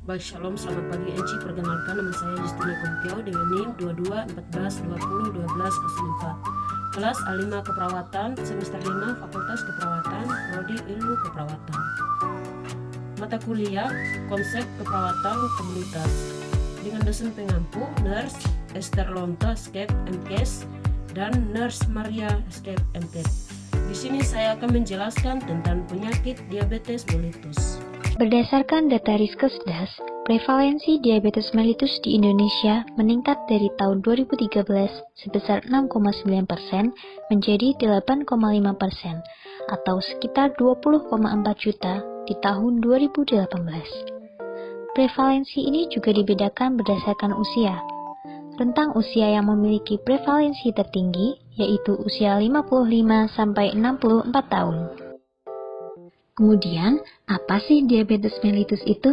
Baik, shalom, selamat pagi Enci. Perkenalkan, nama saya Justina Kompiau dengan NIM 2214201204. Kelas A5 Keperawatan, semester 5, Fakultas Keperawatan, Prodi Ilmu Keperawatan. Mata kuliah, Konsep Keperawatan Komunitas. Dengan dosen pengampu, Nurse Esther Lonta, SKEP MKes, dan Nurse Maria, SKEP MTed. Di sini saya akan menjelaskan tentang penyakit diabetes mellitus. Berdasarkan data Riskesdas, prevalensi diabetes mellitus di Indonesia meningkat dari tahun 2013 sebesar 6,9% menjadi 8,5% atau sekitar 20,4 juta di tahun 2018. Prevalensi ini juga dibedakan berdasarkan usia. Rentang usia yang memiliki prevalensi tertinggi yaitu usia 55 sampai 64 tahun. Kemudian, apa sih diabetes mellitus itu?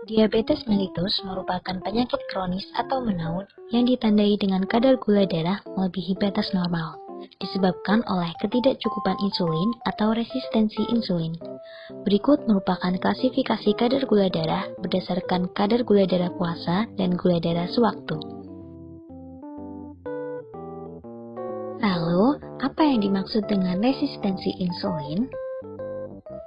Diabetes mellitus merupakan penyakit kronis atau menaun yang ditandai dengan kadar gula darah melebihi batas normal, disebabkan oleh ketidakcukupan insulin atau resistensi insulin. Berikut merupakan klasifikasi kadar gula darah berdasarkan kadar gula darah puasa dan gula darah sewaktu. Lalu, apa yang dimaksud dengan resistensi insulin?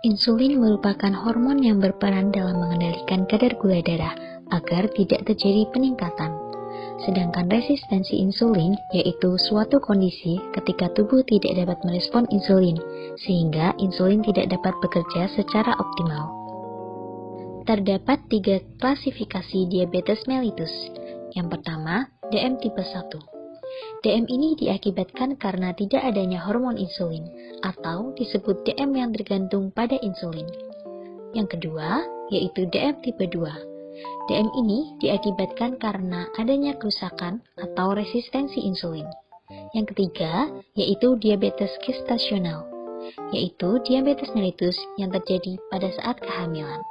Insulin merupakan hormon yang berperan dalam mengendalikan kadar gula darah agar tidak terjadi peningkatan. Sedangkan resistensi insulin yaitu suatu kondisi ketika tubuh tidak dapat merespon insulin, sehingga insulin tidak dapat bekerja secara optimal. Terdapat 3 klasifikasi diabetes mellitus. Yang pertama, DM tipe 1. DM ini diakibatkan karena tidak adanya hormon insulin, atau disebut DM yang tergantung pada insulin. Yang kedua, yaitu DM tipe 2. DM ini diakibatkan karena adanya kerusakan atau resistensi insulin. Yang ketiga, yaitu diabetes gestasional, yaitu diabetes mellitus yang terjadi pada saat kehamilan.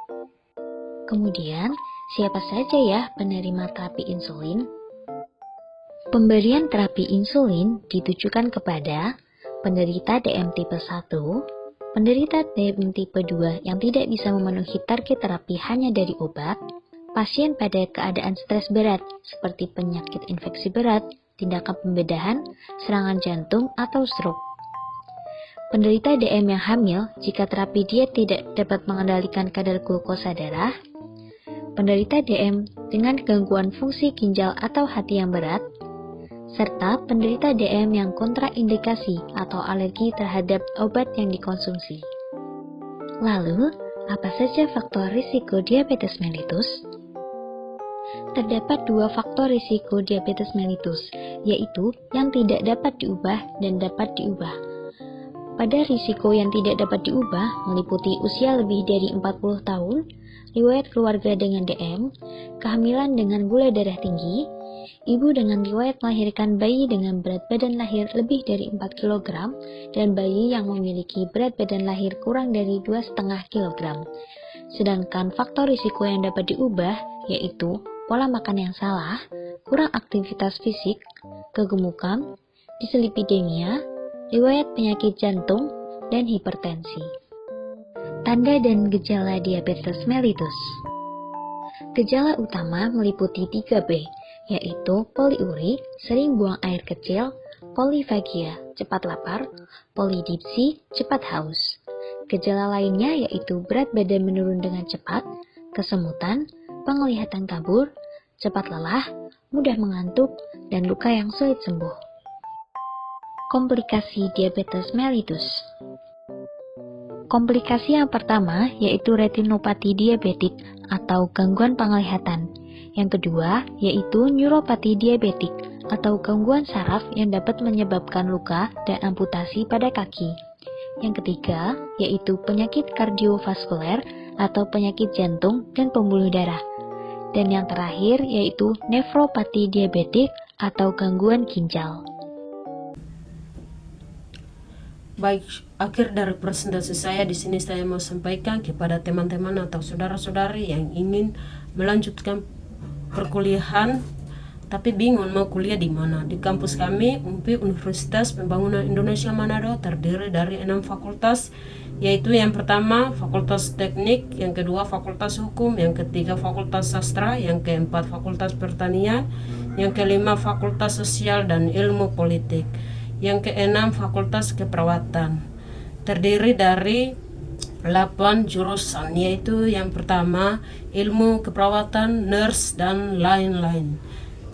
Kemudian, siapa saja ya penerima terapi insulin? Pemberian terapi insulin ditujukan kepada penderita DM tipe 1, penderita DM tipe 2 yang tidak bisa memenuhi target terapi hanya dari obat, pasien pada keadaan stres berat seperti penyakit infeksi berat, tindakan pembedahan, serangan jantung, atau stroke. Penderita DM yang hamil jika terapi diet tidak dapat mengendalikan kadar glukosa darah, penderita DM dengan gangguan fungsi ginjal atau hati yang berat, serta penderita DM yang kontraindikasi atau alergi terhadap obat yang dikonsumsi. Lalu, apa saja faktor risiko diabetes mellitus? Terdapat 2 faktor risiko diabetes mellitus, yaitu yang tidak dapat diubah dan dapat diubah. Pada risiko yang tidak dapat diubah meliputi usia lebih dari 40 tahun, riwayat keluarga dengan DM, kehamilan dengan gula darah tinggi, ibu dengan riwayat melahirkan bayi dengan berat badan lahir lebih dari 4 kg, dan bayi yang memiliki berat badan lahir kurang dari 2,5 kg. Sedangkan faktor risiko yang dapat diubah yaitu pola makan yang salah, kurang aktivitas fisik, kegemukan, dislipidemia, riwayat penyakit jantung, dan hipertensi. Tanda dan gejala diabetes mellitus. Gejala utama meliputi 3B, yaitu poliuri, sering buang air kecil, polifagia, cepat lapar, polidipsi, cepat haus. Gejala lainnya yaitu berat badan menurun dengan cepat, kesemutan, penglihatan kabur, cepat lelah, mudah mengantuk, dan luka yang sulit sembuh. Komplikasi diabetes mellitus. Komplikasi yang pertama yaitu retinopati diabetik atau gangguan penglihatan. Yang kedua yaitu neuropati diabetik atau gangguan saraf yang dapat menyebabkan luka dan amputasi pada kaki. Yang ketiga yaitu penyakit kardiovaskuler atau penyakit jantung dan pembuluh darah. Dan yang terakhir yaitu nefropati diabetik atau gangguan ginjal. Baik, akhir dari presentasi saya di sini saya mau sampaikan kepada teman-teman atau saudara-saudari yang ingin melanjutkan perkuliahan tapi bingung mau kuliah di mana. Di kampus kami, UNPI Universitas Pembangunan Indonesia Manado terdiri dari 6 fakultas yaitu yang pertama Fakultas Teknik, yang kedua Fakultas Hukum, yang ketiga Fakultas Sastra, yang keempat Fakultas Pertanian, yang kelima Fakultas Sosial dan Ilmu Politik, yang keenam Fakultas Keperawatan. Terdiri dari 8 jurusan, yaitu yang pertama Ilmu Keperawatan, Nurse, dan lain-lain.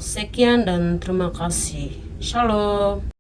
Sekian dan terima kasih. Shalom.